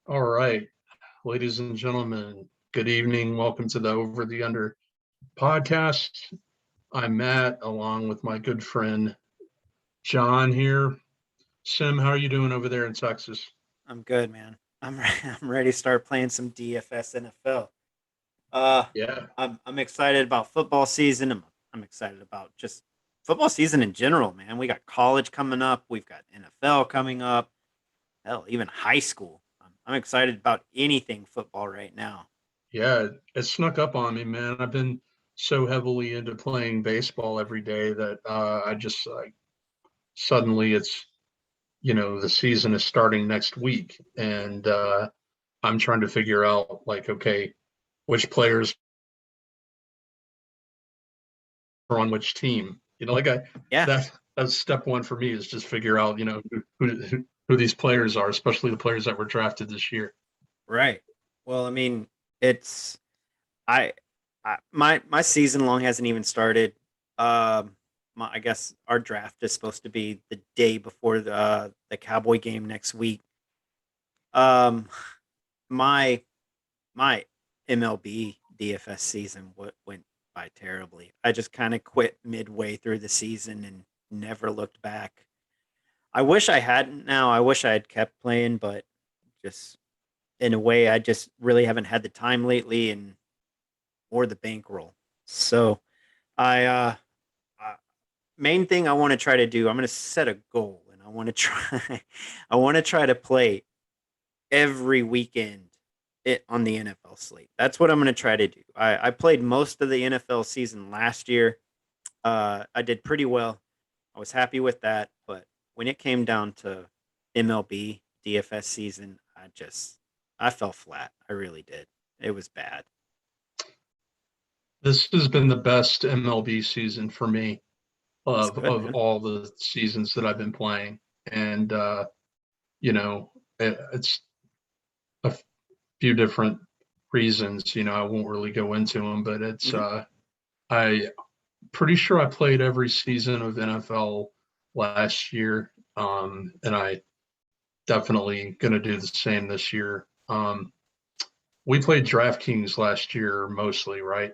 All right, ladies and gentlemen, good evening. Welcome to the Over the Under podcast. I'm Matt, along with my good friend John here. Sim, how are you doing over there in Texas? I'm good, man. I'm ready to start playing some DFS NFL. Uh, Yeah, I'm excited about football season. I'm excited about just football season in general, man. We got college coming up. We've got NFL coming up. Hell, even high school. I'm excited about anything football right now. yeah, it snuck up on me, man. I've been so heavily into playing baseball every day that I just like suddenly the season is starting next week, and I'm trying to figure out like, okay, which players on which team. Yeah, That's step one for me is just figure out who these players are, especially the players that were drafted this year. right. Well, I mean, it's I, my season long hasn't even started. I guess our draft is supposed to be the day before the Cowboy game next week. Um, my my MLB DFS season went by terribly. I just kind of quit midway through the season and never looked back. I wish I hadn't. Now I wish I had kept playing, but just in a way, I just really haven't had the time lately and or the bankroll. So I uh main thing I want to try to do, I'm going to set a goal and I want to try I want to try to play every weekend it on the NFL slate. That's what I'm going to try to do. I played most of the NFL season last year. I did pretty well. I was happy with that, but when it came down to MLB DFS season, I fell flat. I really did. It was bad. This has been the best MLB season for me That's of good, of man. all the seasons that I've been playing, and you know, it's a few different reasons. I won't really go into them, but it's Hmm. I pretty sure I played every season of NFL last year, and I definitely going to do the same this year. We played DraftKings last year mostly, right?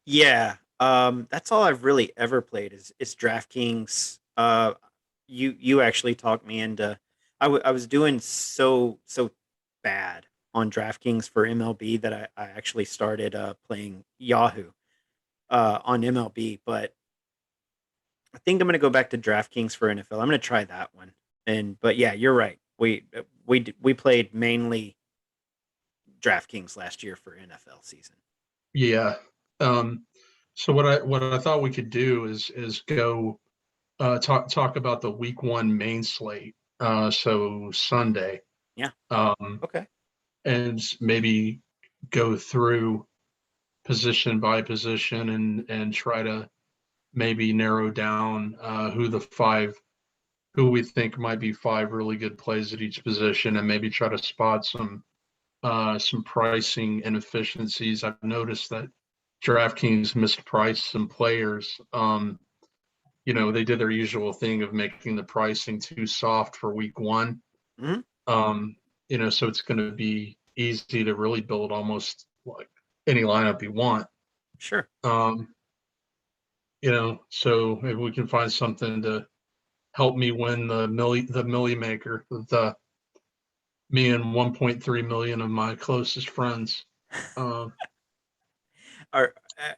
Yeah, that's all I've really ever played is DraftKings. You actually talked me into. I was doing so bad on DraftKings for MLB that I actually started playing Yahoo on MLB. But I think I'm gonna go back to DraftKings for NFL. I'm gonna try that one. But yeah, you're right. We played mainly DraftKings last year for NFL season. Yeah. Um, so what I thought we could do is go talk about the week one main slate. So Sunday, Yeah. um, Okay. and maybe go through position by position and try to maybe narrow down who we think might be five really good plays at each position, and maybe try to spot some pricing inefficiencies. I've noticed that DraftKings mispriced some players. They did their usual thing of making the pricing too soft for week one. Hmm. Um, so it's going to be easy to really build almost like any lineup you want. Sure. Um, so if we can find something to help me win the millie maker with me and 1.3 million of my closest friends. Um,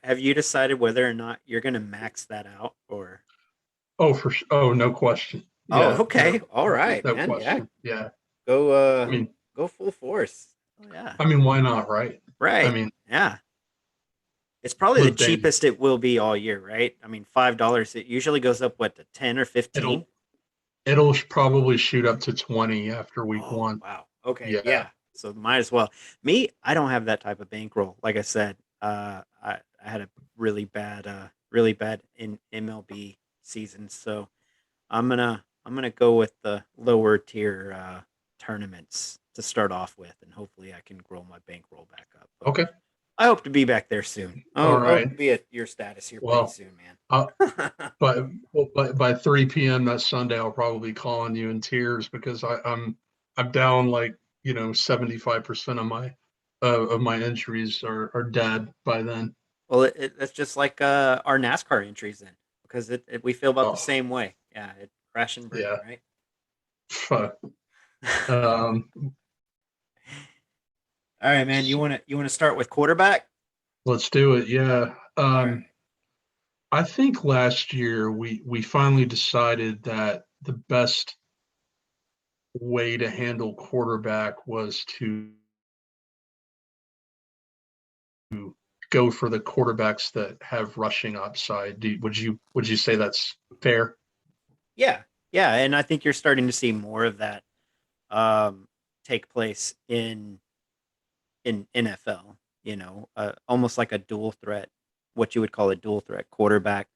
Have you decided whether or not you're going to max that out or? oh, no question. Oh, Yeah, no, okay. All right, no man. Yeah. question. Yeah. Go I mean, go full force. Oh yeah. why not, right? I Right. mean, Yeah. It's probably the look, Dave, cheapest it will be all year, right? I mean, $5 it usually goes up what to 10 or 15? it'll it'll probably shoot up to 20 after week Oh, one. wow. Okay. Yeah. Yeah. So might as well. Me, I don't have that type of bankroll. Like I said, I had a really bad in MLB season, so I'm gonna go with the lower tier tournaments to start off with, and hopefully I can grow my bankroll back up. But Okay. I hope to be back there soon. All I hope right. to be at your status here pretty Well, soon, uh, man. by 3 p.m. that Sunday, I'll probably be calling you in tears because I'm down like 75% of my entries are dead by then. Well, that's just like our NASCAR entries then, because we feel about the Oh, same way. Yeah, it crash and burn, yeah. right? Fuck. Um, All right, man. You want to start with quarterback? let's do it. Yeah. All right. I think last year we finally decided that the best way to handle quarterback was to go for the quarterbacks that have rushing upside. Would you say that's fair? Yeah, yeah, and I think you're starting to see more of that take place in NFL. Almost like a dual threat, what you would call a dual threat quarterback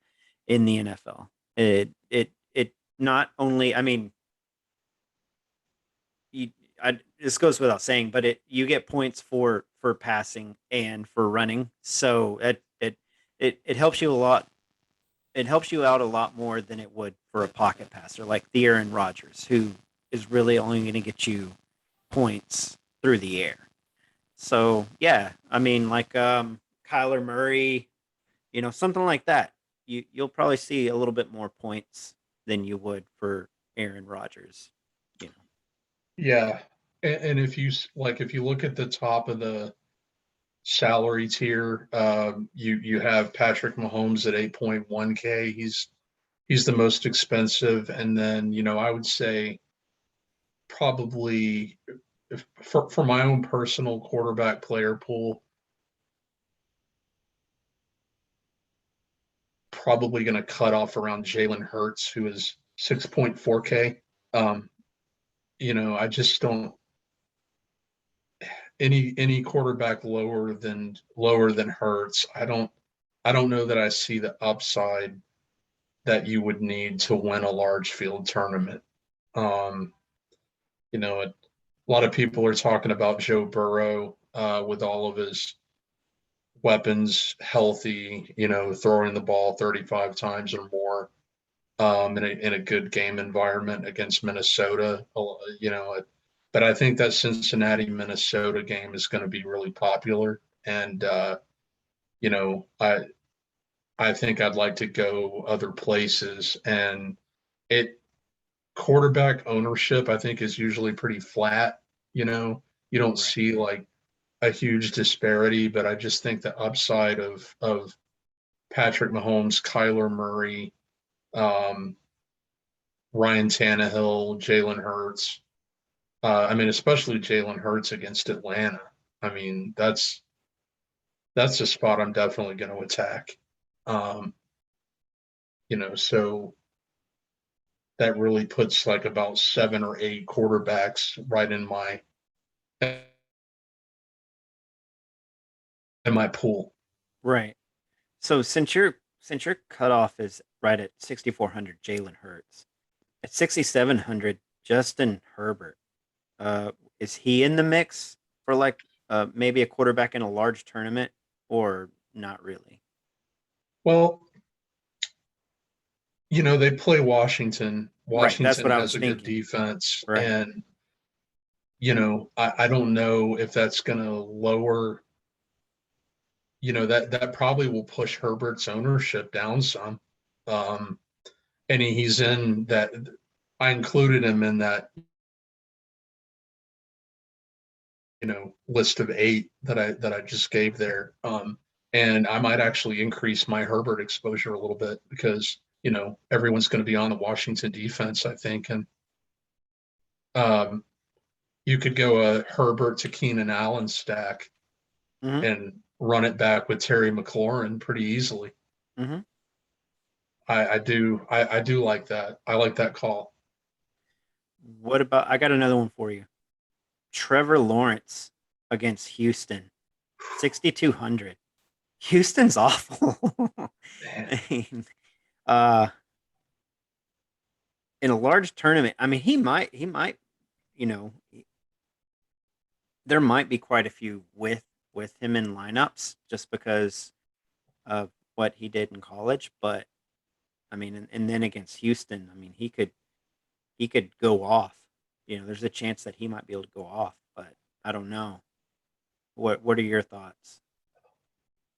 in the NFL. It not only, I mean, this goes without saying, but you get points for passing and for running, so it helps you a lot. It helps you out a lot more than it would for a pocket passer like the Aaron Rodgers, who is really only going to get you points through the air. So yeah, I mean, like Kyler Murray, something like that. You'll probably see a little bit more points than you would for Aaron Rodgers. You know, Yeah. And if you look at the top of the salary tier, you have Patrick Mahomes at 8.1K. He's the most expensive, and then I would say probably for my own personal quarterback player pool, probably going to cut off around Jalen Hurts, who is 6.4K. Um, I just don't any quarterback lower than Hurts. I don't know that I see the upside that you would need to win a large field tournament. Um, a lot of people are talking about Joe Burrow with all of his weapons healthy, throwing the ball 35 times or more in a good game environment against Minnesota. But I think that Cincinnati Minnesota game is going to be really popular, and I think I'd like to go other places, and it quarterback ownership I think is usually pretty flat. You don't right? see like a huge disparity, but I just think the upside of Patrick Mahomes, Kyler Murray, um, Ryan Tannehill, Jalen Hurts. I mean, especially Jalen Hurts against Atlanta. I mean, that's a spot I'm definitely going to attack. Um, so that really puts like about 7 or 8 quarterbacks right in my pool. Right. So since your cutoff is right at 6,400, Jalen Hurts at 6,700, Justin Herbert. Uh, is he in the mix for like maybe a quarterback in a large tournament or not really? Well, they play Washington. Right. That's Washington what I has was a good thinking. defense, Right. and I don't know if that's going to lower. That probably will push Herbert's ownership down some. Um, and he's in that. I included him in that list of 8 that I just gave there. And I might actually increase my Herbert exposure a little bit because everyone's going to be on the Washington defense, I think, and um, you could go a Herbert to Keenan Allen stack Mm-hmm. and run it back with Terry McLaurin pretty easily. Mm-hmm. I do like that. I like that call. What about? I got another one for you. Trevor Lawrence against Houston, 6,200. Houston's awful. Man. I mean, uh, in a large tournament, I mean, he might, you know, there might be quite a few with him in lineups just because of what he did in college. But I mean, and then against Houston, I mean, he could go off. There's a chance that he might be able to go off. But I don't know. What are your thoughts?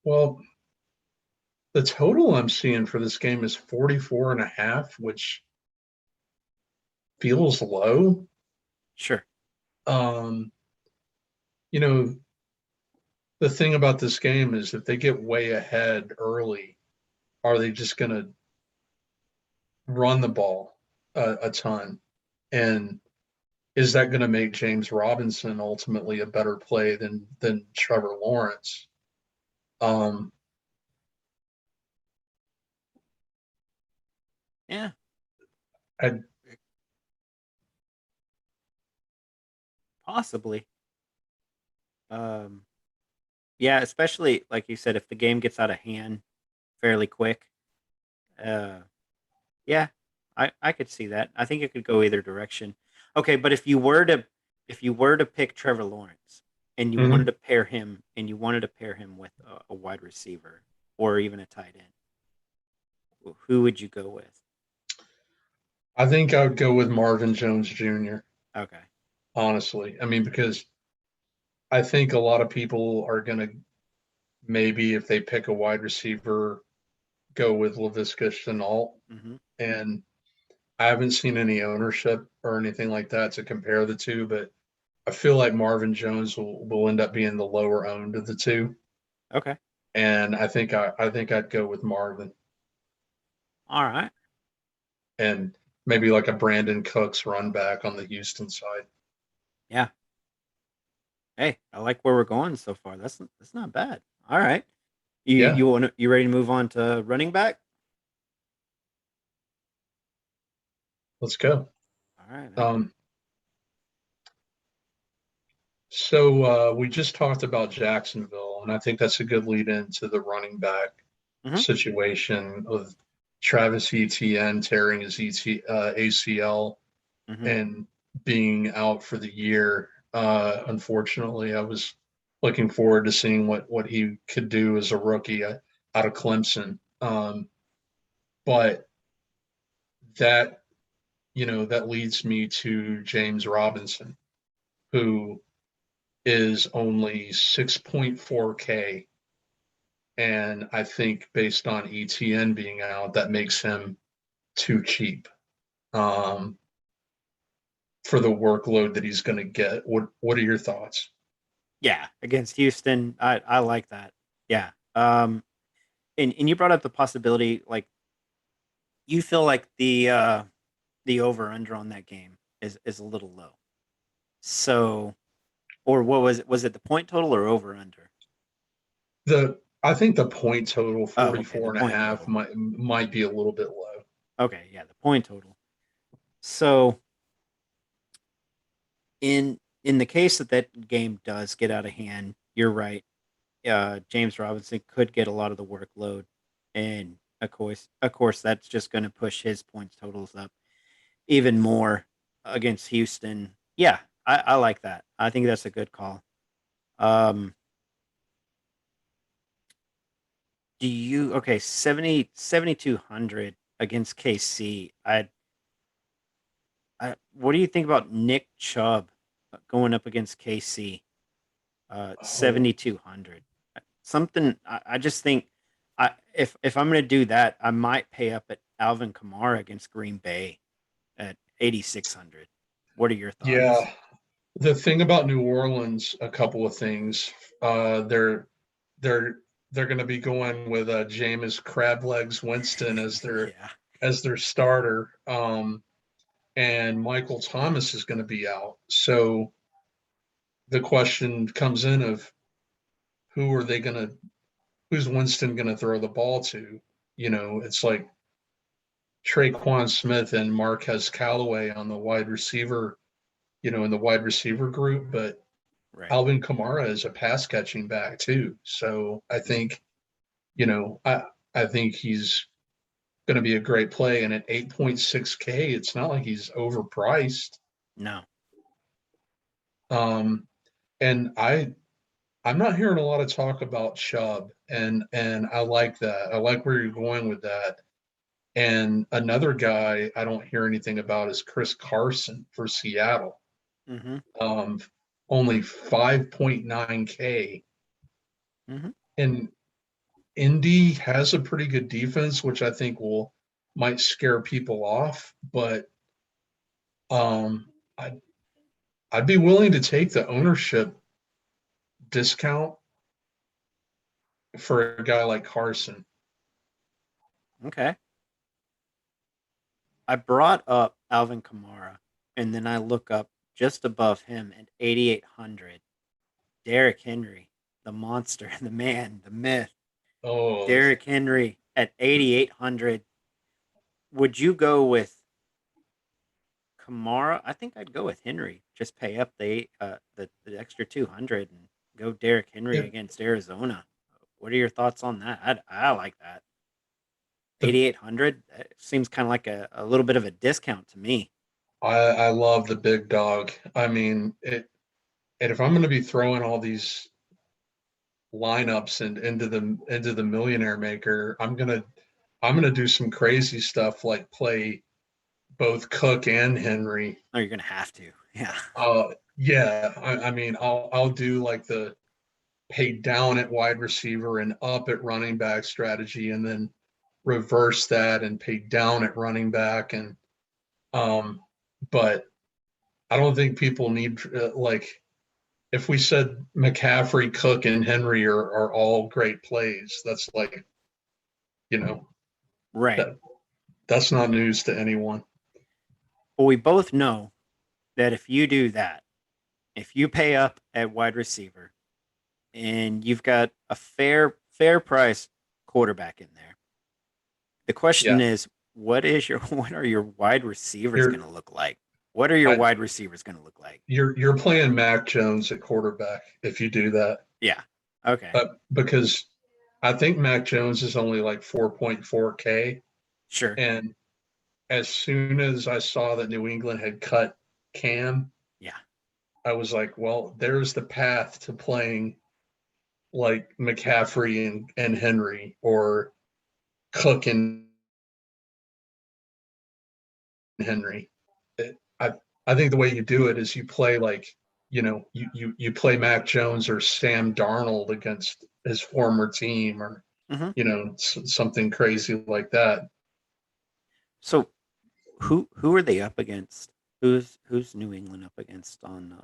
Well, the total I'm seeing for this game is 44.5, which feels low. Sure. Um, you know, the thing about this game is if they get way ahead early, are they just going to run the ball a ton? And is that going to make James Robinson ultimately a better play than Trevor Lawrence? Um, Yeah. I Possibly. Um, yeah, especially like you said, if the game gets out of hand fairly quick. Uh, yeah, I could see that. I think it could go either direction. Okay, but if you were to pick Trevor Lawrence and you wanted mhm. to pair him with a wide receiver or even a tight end, who would you go with? I think I would go with Marvin Jones Jr. Okay. Honestly, I mean because I think a lot of people are going to maybe if they pick a wide receiver go with Laviska Shenault, Hmm. and I haven't seen any ownership or anything like that to compare the two, but I feel like Marvin Jones will end up being the lower owned of the two, Okay. and I think I'd go with Marvin All right. and maybe like a Brandon Cooks run back on the Houston side. Yeah. Hey, I like where we're going so far. That's not bad. All right. You Yeah, you ready to move on to running back? let's go. All right, man. Um, so we just talked about Jacksonville, and I think that's a good lead into the running back Hmm. situation of Travis Etienne tearing his ACL Hmm. and being out for the year. Unfortunately, I was looking forward to seeing what he could do as a rookie out of Clemson. But that that leads me to James Robinson, who is only 6.4K. And I think based on ETN being out, that makes him too cheap um, for the workload that he's going to get. What are your thoughts? Yeah, against Houston, I like that. Yeah. And you brought up the possibility, like you feel like the over under on that game is a little low. So, or what was it? Was it the point total or over under? I think the point total Oh, okay, the 44 and a point half total. might be a little bit low. Okay, yeah, the point total. So, in the case that that game does get out of hand, you're right. James Robinson could get a lot of the workload, and of course, that's just going to push his points totals up even more against Houston. Yeah, I like that. I think that's a good call. Um, do you okay 7,200 against KC? What do you think about Nick Chubb going up against KC? Oh, 7,200. Something I just think if I'm going to do that, I might pay up at Alvin Kamara against Green Bay at 8,600. What are your thoughts? yeah. The thing about New Orleans, a couple of things. Uh, they're they're they're going to be going with Jameis Crab Legs Winston Yeah. as their starter, and Michael Thomas is going to be out. So the question comes in of who are they going to who's Winston going to throw the ball to? It's like Traquan Smith and Marquez Callaway on the wide receiver, in the wide receiver group, but Right. Alvin Kamara is a pass catching back too. So I think, you know, I I think he's going to be a great play. And at 8.6K, it's not like he's overpriced. No. Um, and I'm not hearing a lot of talk about Chubb, and I like that. I like where you're going with that. And another guy I don't hear anything about is Chris Carson for Seattle. Hmm. Um, only 5.9K. Mm-hmm. And Indy has a pretty good defense, which I think might scare people off. But um, I I'd be willing to take the ownership discount for a guy like Carson. Okay. I brought up Alvin Kamara, and then I look up just above him at 8,800. Derrick Henry, the monster, the man, the myth. Oh, Derrick Henry at 8,800. Would you go with Kamara? I think I'd go with Henry. Just pay up the extra 200 and go Derrick Henry it, against Arizona. What are your thoughts on that? I like that. the 8,800 seems kind of like a little bit of a discount to me. I love the big dog. I mean, and if I'm going to be throwing all these lineups and into the millionaire maker, I'm gonna do some crazy stuff like play both Cook and Henry. Oh, you're gonna have to. Yeah. Yeah, I mean, I'll do like the pay down at wide receiver and up at running back strategy, and then reverse that and pay down at running back. And um, but I don't think people need like if we said McCaffrey, Cook, and Henry are all great plays. That's like you know Right. that that's not news to anyone. But we both know that if you do that, if you pay up at wide receiver and you've got a fair price quarterback in there, the question Yeah, is, what are your wide receivers you're going to look like? What are your I, wide receivers going to look like? you're playing Mac Jones at quarterback if you do that, Yeah. Okay. because I think Mac Jones is only like 4.4K, Sure. and as soon as I saw that New England had cut Cam, Yeah. I was like, well, there's the path to playing like McCaffrey and Henry or Cook and Henry. I think the way you do it is you play like, you play Mac Jones or Sam Darnold against his former team or, Hmm. something crazy like that. So who are they up against? Who's New England up against on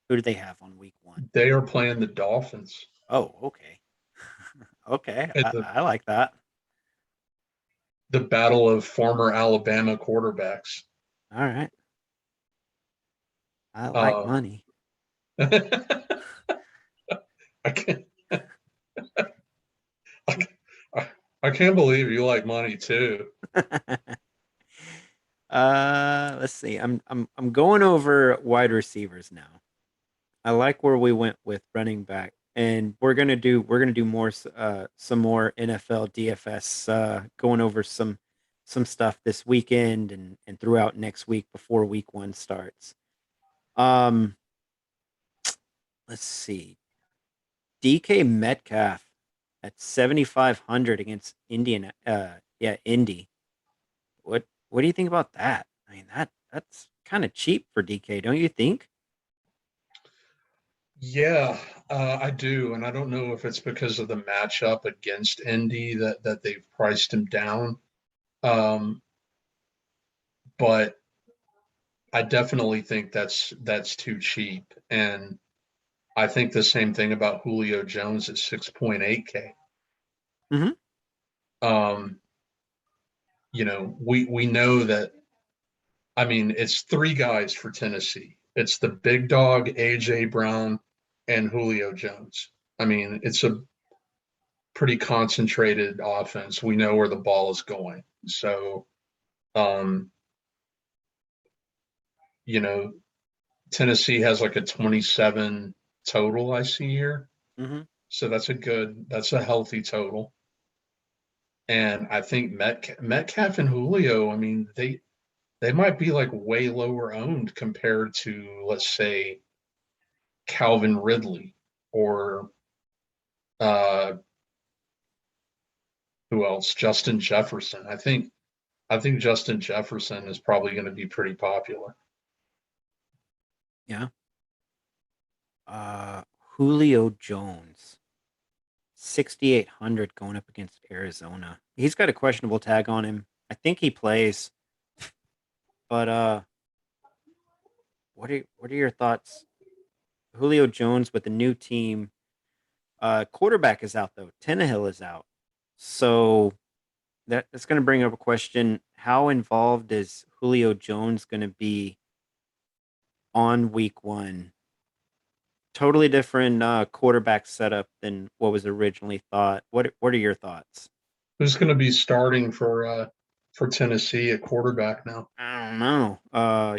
who do they have on week 1? They are playing the Dolphins Oh, okay. Okay. at I like that. the battle of former Alabama quarterbacks. All right. I like Uh, money. I can't, I, I can't believe you like money too. Let's see. I'm going over wide receivers now. I like where we went with running back, and we're gonna do more some more NFL DFS going over some stuff this weekend and throughout next week before week 1 starts. Um, let's see. DK Metcalf at 7,500 against Indy. What do you think about that? I mean that's kind of cheap for DK, don't you think? Yeah, I do, and I don't know if it's because of the matchup against Indy that they've priced him down. Um, but I definitely think that's too cheap, and I think the same thing about Julio Jones at 6.8K. Hmm. Um, we know that. I mean, it's three guys for Tennessee. It's the big dog, AJ Brown, and Julio Jones. I mean, it's a pretty concentrated offense. We know where the ball is going. So, um, you know, Tennessee has like a 27 total I see here. Hmm. So that's a healthy total. And I think Metcalf and Julio, I mean, they might be like way lower owned compared to, let's say, Calvin Ridley or uh, who else? Justin Jefferson. I think Justin Jefferson is probably going to be pretty popular. Yeah. Uh, Julio Jones, 6,800 going up against Arizona. He's got a questionable tag on him. I think he plays, but what are your thoughts? Julio Jones with the new team. Quarterback is out though. Tannehill is out, so that's going to bring up a question: how involved is Julio Jones going to be on Week 1? Totally different quarterback setup than what was originally thought. What are your thoughts? Who's going to be starting for Tennessee at quarterback now? I don't know.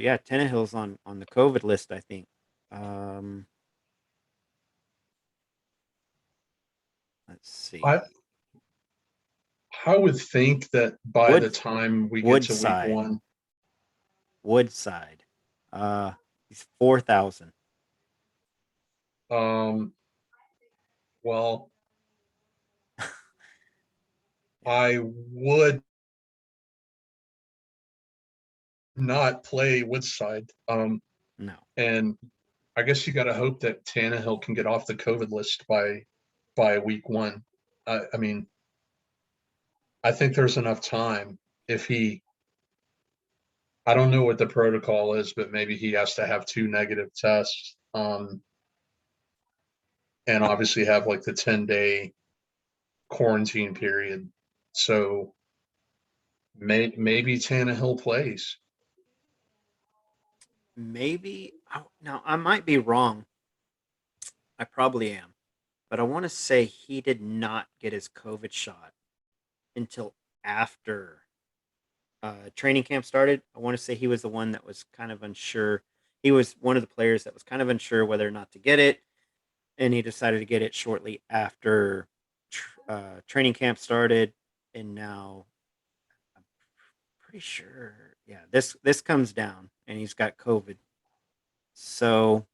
Yeah, Tannehill's on the COVID list, I think. Um, let's I see. I would think that by the Wood time we get to week Woodside. one, Woodside. Uh, he's 4,000. um, well, Yeah. I would not play Woodside. No. And I guess you got to hope that Tannehill can get off the COVID list by week one. I mean, I think there's enough time if he. I don't know what the protocol is, but maybe he has to have two negative tests, and obviously have like the 10-day quarantine period. So maybe Tannehill plays. Maybe. Now, I might be wrong. I probably am. But I want to say he did not get his COVID shot until after training camp started. I want to say he was the one that was kind of unsure. He was one of the players that was kind of unsure whether or not to get it, and he decided to get it shortly after training camp started. And now I'm pretty sure, yeah, this comes down, and he's got COVID. So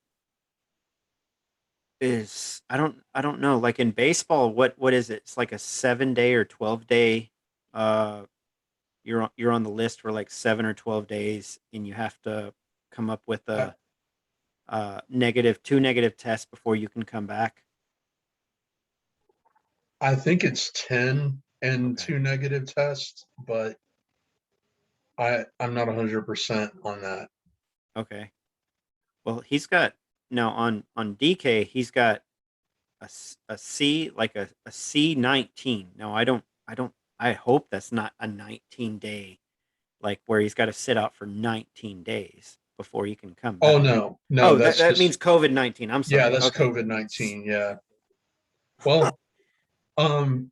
is I don't know. Like in baseball, what is it? It's like a 7 day or 12 day. Uh, you're on the list for like 7 or 12 days, and you have to come up with I, a negative two negative tests before you can come back. I think it's 10 and Okay. two negative tests, but I'm not 100% on that. Okay. Well, he's got now on DK. He's got a C, like a C19. No, I don't. I hope that's not a 19 day, like where he's got to sit out for 19 days before he can come Oh back. no, Oh, that, that's that just means COVID-19. I'm yeah, sorry. that's Okay. COVID-19. Yeah. Well, um,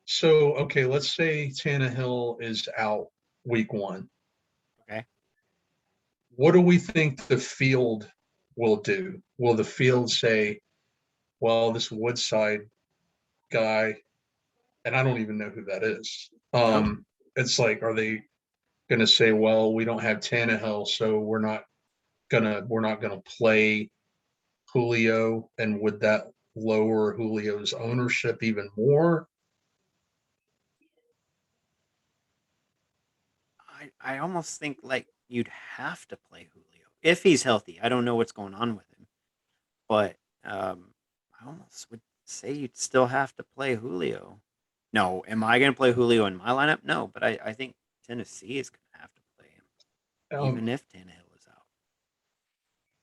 so okay, let's say Tannehill is out week one. Okay. What do we think the field will do? Will the field say, well, this Woodside guy, and I don't even know who that is. Oh, It's like, are they going to say, well, we don't have Tannehill, so we're not gonna play Julio, and would that lower Julio's ownership even more? I almost think like you'd have to play Julio if he's healthy. I don't know what's going on with him, but I almost would say you'd still have to play Julio. No, am I going to play Julio in my lineup? No, but I think Tennessee is going to have to play him, Um, even if Tannehill is out.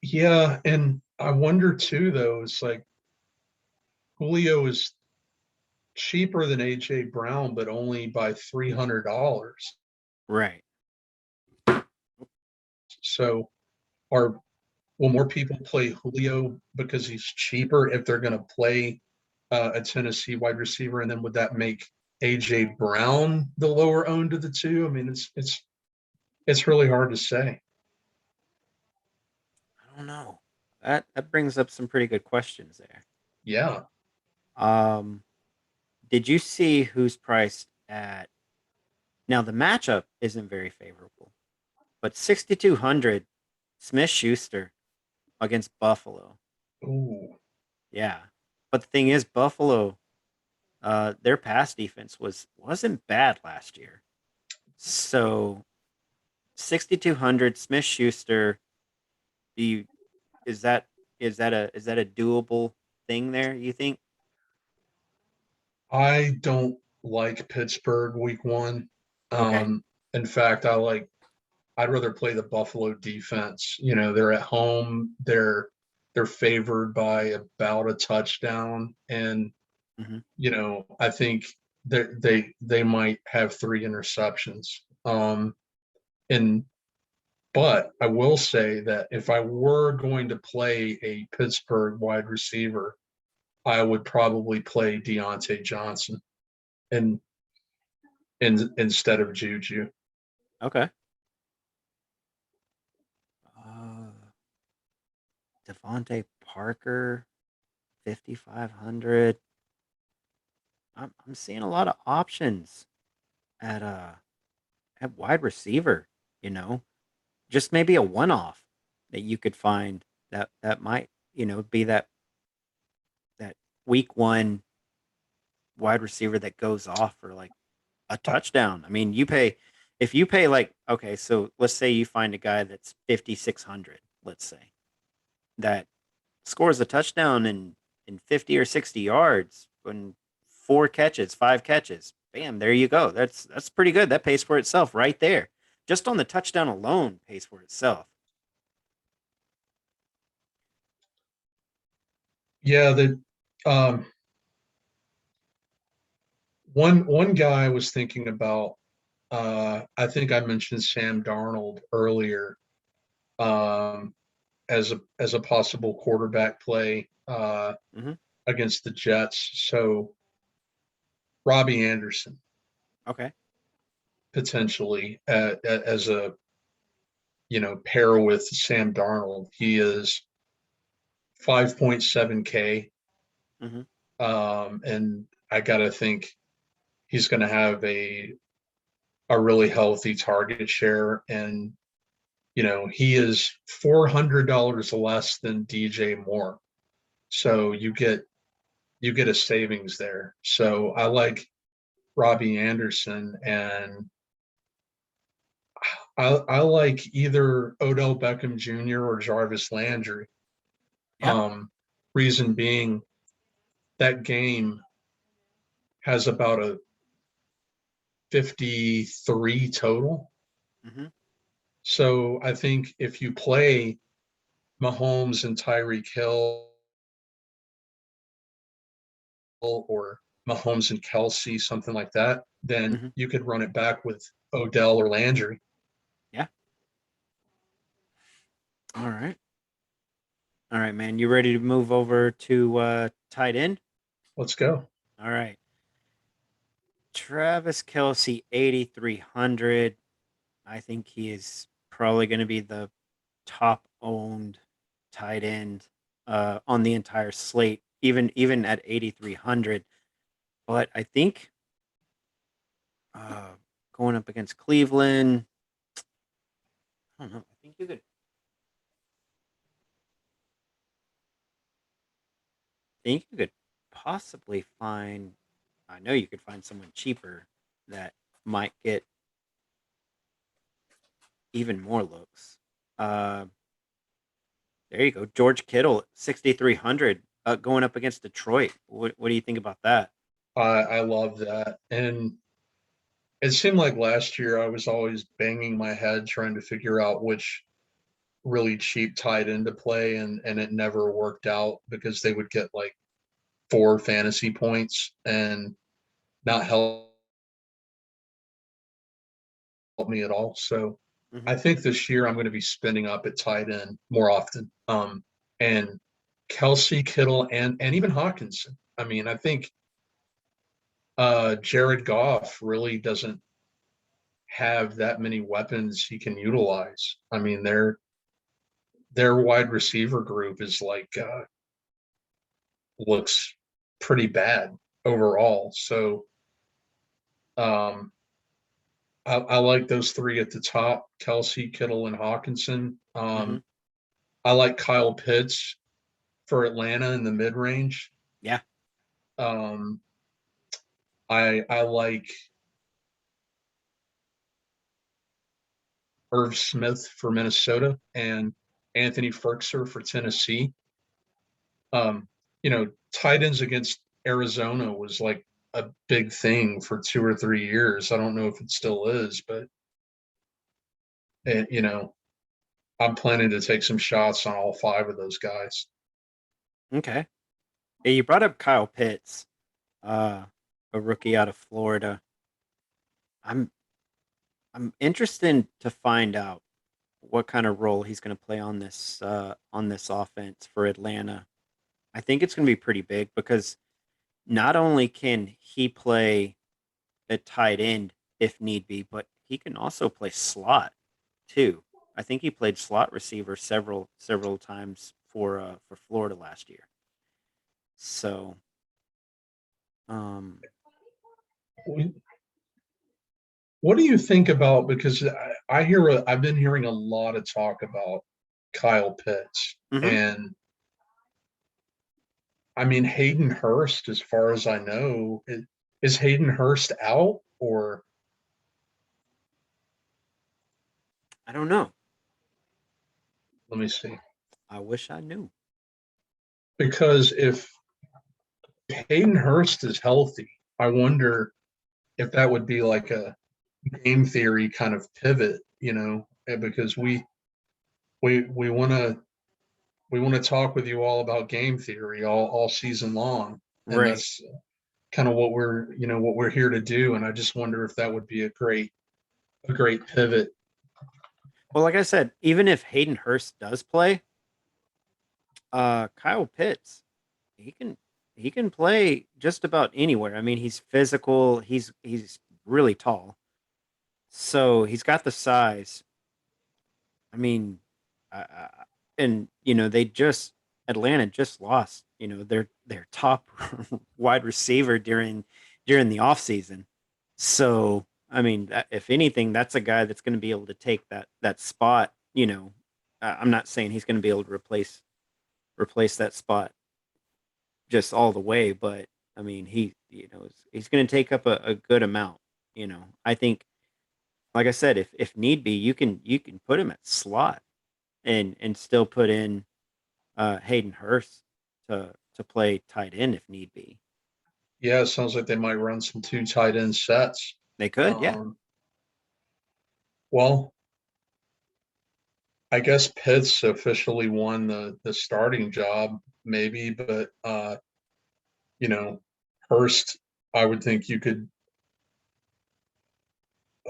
yeah, and I wonder too, though, it's like Julio is cheaper than AJ Brown, but only by $300. Right. So are will more people play Julio because he's cheaper if they're going to play a Tennessee wide receiver, and then would that make AJ Brown the lower owned of the two? I mean, it's really hard to say. I don't know. That brings up some pretty good questions there. Yeah. Um, did you see who's priced at? Now the matchup isn't very favorable, but 6,200 Smith Schuster against Buffalo. Ooh. Yeah, but the thing is, Buffalo, their pass defense wasn't bad last year. So 6,200 Smith Schuster. Do you is that Is that a doable thing there, you think? I don't like Pittsburgh week one. Okay. In fact, I'd rather play the Buffalo defense. They're at home. They're favored by about a touchdown, and Hmm. I think they might have three interceptions. And but I will say that if I were going to play a Pittsburgh wide receiver, I would probably play Deontay Johnson and instead of Juju. Okay. Uh, Devonte Parker, 5,500. I'm seeing a lot of options at wide receiver. You know, just maybe a one off that you could find that might be that week one wide receiver that goes off for like a touchdown. I mean, if you pay like, okay, so let's say you find a guy that's 5,600, let's say, that scores a touchdown in 50 or 60 yards when four catches, five catches. Bam, there you go. That's pretty good. That pays for itself right there. Just on the touchdown alone pays for itself. Yeah, the um, one guy I was thinking about. I think I mentioned Sam Darnold earlier um, as a possible quarterback play Hmm. against the Jets. So Robbie Anderson Okay. potentially as a pair with Sam Darnold. He is 5.7K, Hmm. and I gotta think he's going to have a really healthy target share, and he is $400 less than DJ Moore, so you get a savings there. So I like Robbie Anderson, and I like either Odell Beckham Jr. or Jarvis Landry. Yeah. Um, Reason being that game has about a 53 total. Hmm. So I think if you play Mahomes and Tyreek Hill or Mahomes and Kelsey, something like that, then Hmm. you could run it back with Odell or Landry. Yeah. All right. All right, man. You ready to move over to tight end? Let's go. All right. Travis Kelsey, 8,300. I think he is probably going to be the top owned tight end on the entire slate, even at 8,300. But I think uh, going up against Cleveland, I don't know. I think you could possibly find. I know you could find someone cheaper that might get even more looks. Uh, there you go, George Kittle, 6,300, going up against Detroit. What do you think about that? I love that. And it seemed like last year I was always banging my head trying to figure out which really cheap tight end to play, and it never worked out because they would get like 4 fantasy points and not help me at all. So Hmm. I think this year I'm going to be spinning up at tight end more often. And Kelsey, Kittle, and even Hawkinson. I mean, I think Jared Goff really doesn't have that many weapons he can utilize. I mean, their wide receiver group is like looks pretty bad overall. So um, I like those three at the top: Kelsey, Kittle, and Hawkinson. Hmm. I like Kyle Pitts for Atlanta in the mid range. Yeah. Um, I like Irv Smith for Minnesota and Anthony Ferkser for Tennessee. Um, tight ends against Arizona was like a big thing for 2 or 3 years. I don't know if it still is, but you know, I'm planning to take some shots on all five of those guys. Okay. Yeah, you brought up Kyle Pitts, a rookie out of Florida. I'm I'm interested to find out what kind of role he's going to play on this offense for Atlanta. I think it's going to be pretty big because not only can he play at tight end if need be, but he can also play slot too. I think he played slot receiver several times for Florida last year. So, um, What do you think about, because I've been hearing a lot of talk about Kyle Pitts, mhm. and I mean Hayden Hurst, as far as I know, is Hayden Hurst out, or I don't know. let me see. I wish I knew. Because if Hayden Hurst is healthy, I wonder if that would be like a game theory kind of pivot, because we we want to talk with you all about game theory all season long, and Right. that's kind of what we're here to do. And I just wonder if that would be a great pivot. Well, like I said, even if Hayden Hurst does play, Kyle Pitts, he can he can play just about anywhere. I mean, he's physical. He's really tall, so he's got the size. I mean, and they just Atlanta just lost. Their top wide receiver during the offseason. So I mean, if anything, that's a guy that's going to be able to take that spot. I'm not saying he's going to be able to replace that spot just all the way, but I mean, he's going to take up a good amount. I think, like I said, if need be, you can put him at slot and still put in Hayden Hurst to play tight end if need be. Yeah, it sounds like they might run some two tight end sets. They could, yeah. um, well, I guess Pitts officially won the starting job, maybe, but you know, Hurst, I would think you could,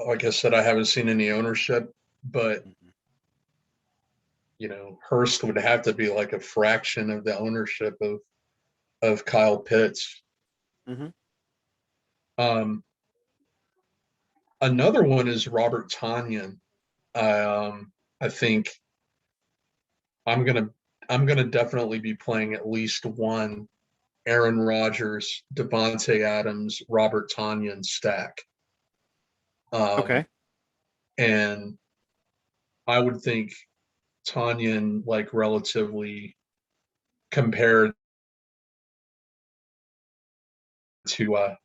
like I said, I haven't seen any ownership, but Mhm. Hurst would have to be like a fraction of the ownership of Kyle Pitts. Mhm. Um, Another one is Robert Tanyan. I think I'm gonna I'm gonna definitely be playing at least one Aaron Rodgers, Devonte Adams, Robert Tanyan stack. Okay. Um, and I would think Tanyan, like relatively compared to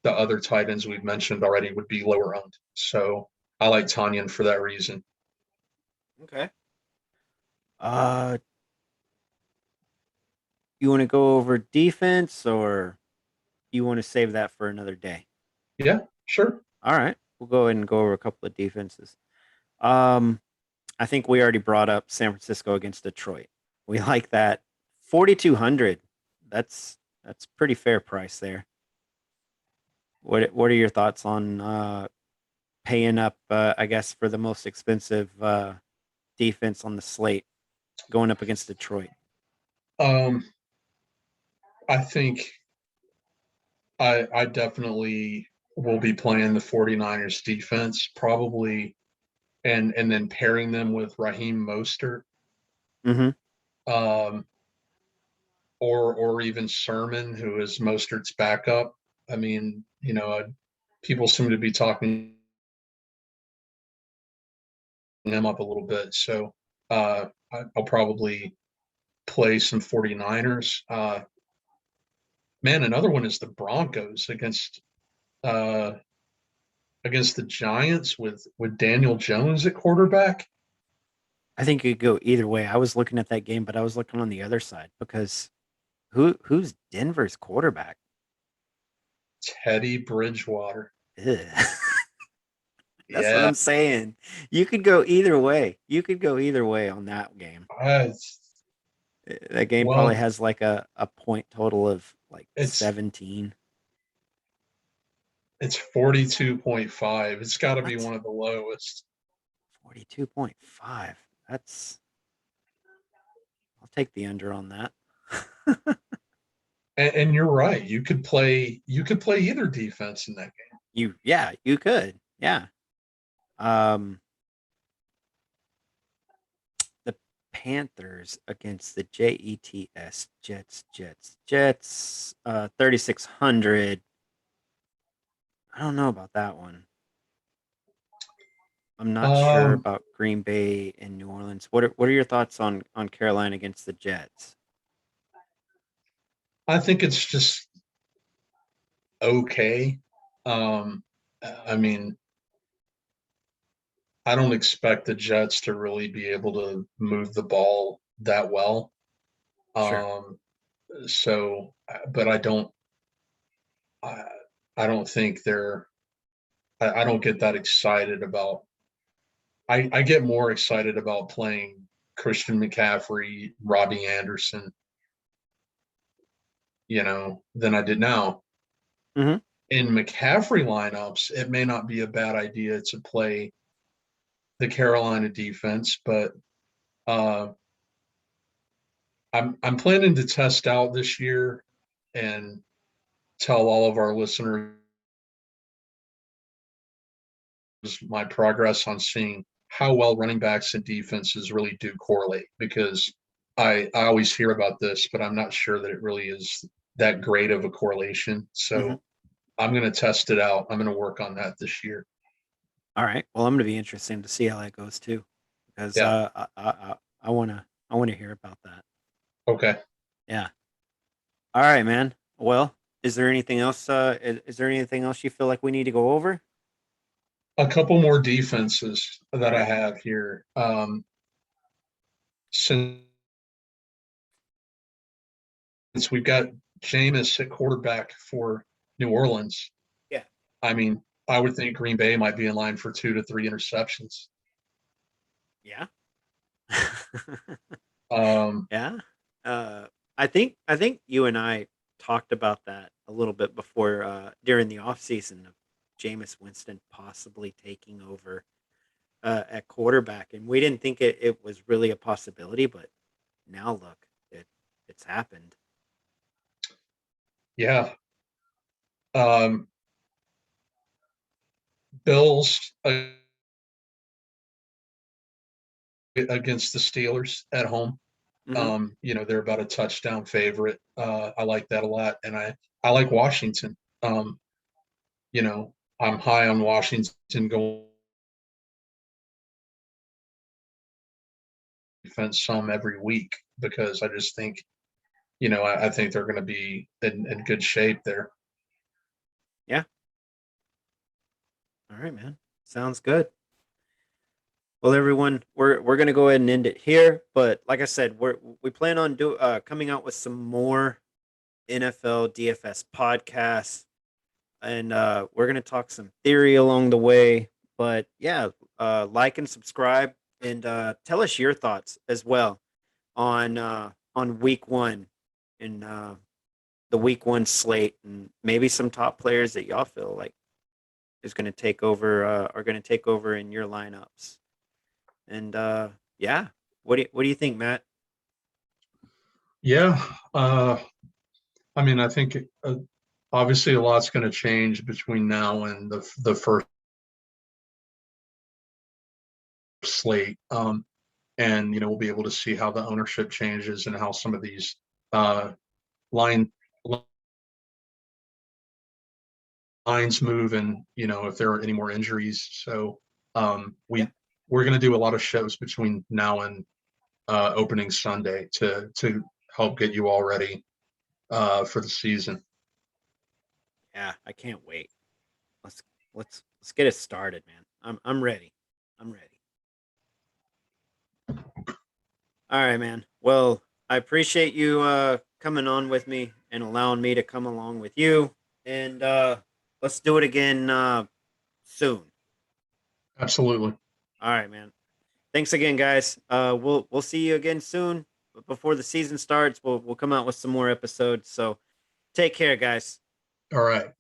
the other tight ends we've mentioned already, would be lower owned. So I like Tanyan for that reason. Okay. Uh, you want to go over defense or you want to save that for another day? Yeah, sure. All right. We'll go ahead and go over a couple of defenses. Um, I think we already brought up San Francisco against Detroit. We like that. 4,200. That's pretty fair price there. What are your thoughts on paying up I guess for the most expensive defense on the slate going up against Detroit? Um, I think I definitely will be playing the 49ers defense, probably, and then pairing them with Raheem Mostert, Mhm. um, or even Sermon, who is Mostert's backup. I mean, people seem to be talking him up a little bit. So I'll probably play some 49ers. Man, another one is the Broncos uh, against the Giants with Daniel Jones at quarterback. I think it could go either way. I was looking at that game, but I was looking on the other side because Who's Denver's quarterback? Teddy Bridgewater. Ugh. That's what Yeah, I'm saying. You could go either way. You could go either way on that game. it's, That game probably well, has like a point total of like it's 17. it's 42.5. It's got to be What? one of the lowest. 42.5. That's I'll take the under on that. And you're right. You could play either defense in that game. You could. Yeah. Um the Panthers against the Jets 3600. I don't know about that one. I'm not sure Um, about Green Bay and New Orleans. What are your thoughts on Carolina against the Jets? I think it's just okay. Um, I mean, I don't expect the Jets to really be able to move the ball that well. Sure. Um, but I, I don't think I don't get that excited about, I get more excited about playing Christian McCaffrey, Robbie Anderson, than I did now. Hmm. In McCaffrey lineups, it may not be a bad idea to play the Carolina defense, but uh, I'm planning to test out this year and tell all of our listeners my progress on seeing how well running backs and defenses really do correlate, because I always hear about this, but I'm not sure that it really is that great of a correlation. Hmm. So I'm going to test it out. I'm going to work on that this year. All right. Well, I'm going to be interested to see how that goes too, because Yeah. I wanna hear about that. Okay. Yeah. All right, man. Well, is there anything else? Is there anything else you feel like we need to go over? A couple more defenses All that I right. have here. Since we've got Jameis at quarterback for New Orleans, Yeah. I mean, I would think Green Bay might be in line for 2 to 3 interceptions. Yeah. Um, Yeah. I think you and I talked about that a little bit before during the off season of Jameis Winston possibly taking over at quarterback, and we didn't think it was really a possibility, but now look, it's happened. yeah. Um, Bills against the Steelers at home. Hmm. They're about a touchdown favorite. I like that a lot, and I like Washington. You know, I'm high on Washington going defense some every week, because I just think, I think they're going to be in good shape there. Yeah. All right, man. Sounds good. Well, everyone, we're gonna go ahead and end it here. But like I said, we plan on coming out with some more NFL DFS podcasts, and we're gonna talk some theory along the way. But yeah, like and subscribe, and tell us your thoughts as well on week one and the week one slate, and maybe some top players that y'all feel like is going to take over are going to take over in your lineups. And yeah, what do you think, Matt? Yeah. I mean, I think obviously a lot's going to change between now and the first slate. And we'll be able to see how the ownership changes and how some of these uh, line lines move, and if there are any more injuries. So Yeah. we're going to do a lot of shows between now and opening Sunday to help get you all ready for the season. Yeah, I can't wait. Let's let's get it started, man. I'm ready. I'm ready. All right, man. Well, I appreciate you coming on with me and allowing me to come along with you. And let's do it again soon. Absolutely. All right, man. Thanks again, guys. We'll see you again soon. But before the season starts, we'll come out with some more episodes. So take care, guys. All right.